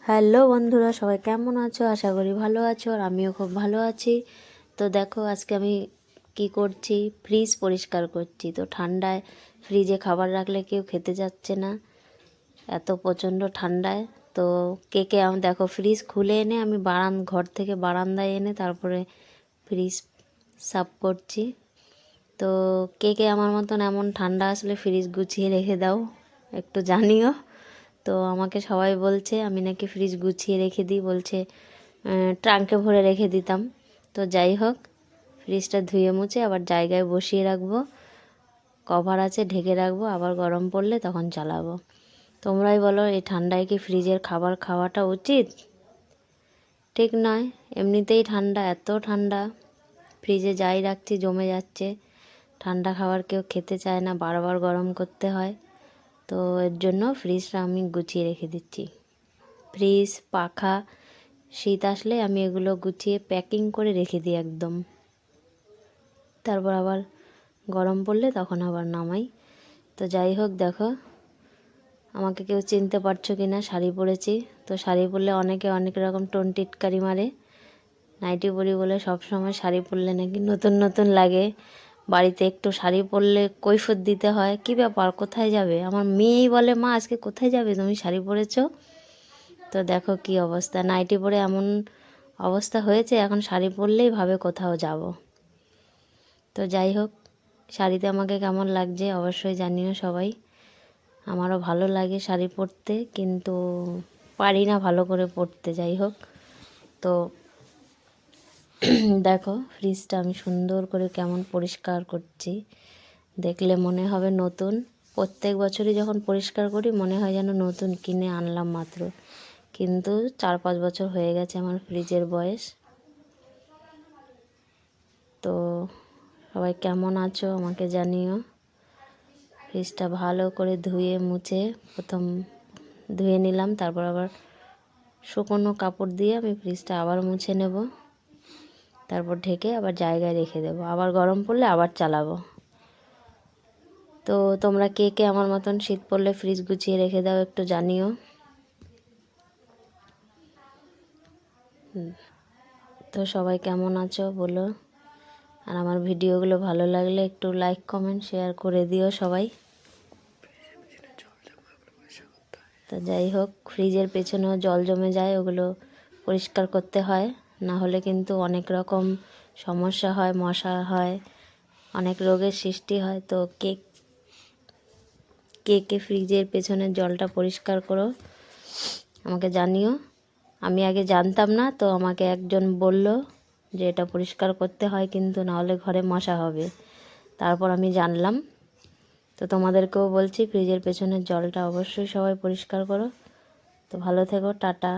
Hello বন্ধুরা, সবাই কেমন আছো? আশা করি ভালো আছো, আর আমিও খুব ভালো আছি। তো দেখো আজকে আমি কি করছি, ফ্রিজ পরিষ্কার করছি। তো ঠান্ডায় ফ্রিজে খাবার রাখলে কেউ খেতে যাচ্ছে না, এত প্রচণ্ড ঠান্ডায়। তো আমি দেখো ফ্রিজ খুলে এনে আমি ঘর থেকে বারান্দায় এনে তারপরে ফ্রিজ সাফ করছি। তো আমার মতন এমন ঠান্ডা আসলে ফ্রিজ গুছিয়ে রেখে দাও, একটু জানিও। তো আমাকে সবাই বলছে আমি নাকি ফ্রিজ গুছিয়ে রেখে দিই, বলছে ট্রাঙ্কে ভরে রেখে দিতাম। তো যাই হোক, ফ্রিজটা ধুয়ে মুছে আবার জায়গায় বসিয়ে রাখবো, কভার আছে ঢেকে রাখবো, আবার গরম পড়লে তখন চালাবো। তোমরাই বলো, এই ঠান্ডায় কি ফ্রিজের খাবার খাওয়াটা উচিত? ঠিক নয়। এমনিতেই ঠান্ডা, এত ঠান্ডা, ফ্রিজে যাই রাখছি জমে যাচ্ছে। ঠান্ডা খাবার কেউ খেতে চায় না, বারবার গরম করতে হয়। তো এর জন্য ফ্রিজটা আমি গুছিয়ে রেখে দিচ্ছি। ফ্রিজ, পাখা, শীত আসলে আমি এগুলো গুছিয়ে প্যাকিং করে রেখে দিই একদম। তারপর আবার গরম পড়লে তখন আবার নামাই। তো যাই হোক, দেখো আমাকে কেউ চিনতে পারছো কি না, শাড়ি পরেছি। তো শাড়ি পরলে অনেকে অনেক রকম টোন টিটকারি মারে। নাইটি পরি বলে সব সময় শাড়ি পরলে নাকি নতুন নতুন লাগে, বাড়িতে একটু শাড়ি পরলে কৈফিয়ত দিতে হয়। কি ব্যাপার, কোথায় যাবে? আমার মেয়েই বলে, মা আজকে কোথায় যাবে, তুমি শাড়ি পরেছো? তো দেখো কি অবস্থা, নাইটি পরে এমন অবস্থা হয়েছে, এখন শাড়ি পরলেই ভাবে কোথাও যাব। তো যাই হোক, শাড়িতে আমাকে কেমন লাগছে অবশ্যই জানিও সবাই। আমারও ভালো লাগে শাড়ি পরতে, কিন্তু পারি না ভালো করে পরতে। যাই হোক, তো দেখো ফ্রিজটা আমি সুন্দর করে কেমন পরিষ্কার করছি, দেখলে মনে হবে নতুন। প্রত্যেক বছরই যখন পরিষ্কার করি মনে হয় যেন নতুন কিনে আনলাম মাত্র, কিন্তু 4-5 বছর হয়ে গেছে আমার ফ্রিজের বয়স। তো সবাই কেমন আছো আমাকে জানিও। ফ্রিজটা ভালো করে ধুয়ে মুছে প্রথম ধুয়ে নিলাম, তারপর আবার শুকনো কাপড় দিয়ে আমি ফ্রিজটা আবার মুছে নেব, তারপর ঢেকে আবার জায়গায় রেখে দেবো, আবার গরম পড়লে আবার চালাবো। তো তোমরা কে আমার মতন শীত পড়লে ফ্রিজ গুছিয়ে রেখে দাও, একটু জানিও। তো সবাই কেমন আছো বলো, আর আমার ভিডিওগুলো ভালো লাগলে একটু লাইক কমেন্ট শেয়ার করে দিও সবাই। তো যাই হোক, ফ্রিজের পেছনেও জল জমে যায়, ওগুলো পরিষ্কার করতে হয়, না হলে কিন্তু অনেক রকম সমস্যা হয়, মশা হয়, অনেক রোগের সৃষ্টি হয়। তো কে ফ্রিজের পেছনের জলটা পরিষ্কার করো আমাকে জানিও। আমি আগে জানতাম না, তো আমাকে একজন বলল যে এটা পরিষ্কার করতে হয়, কিন্তু না হলে ঘরে মশা হবে। তারপর আমি জানলাম। তো তোমাদেরকেও বলছি, ফ্রিজের পেছনের জলটা অবশ্যই সবাই পরিষ্কার করো। তো ভালো থেকো, টাটা।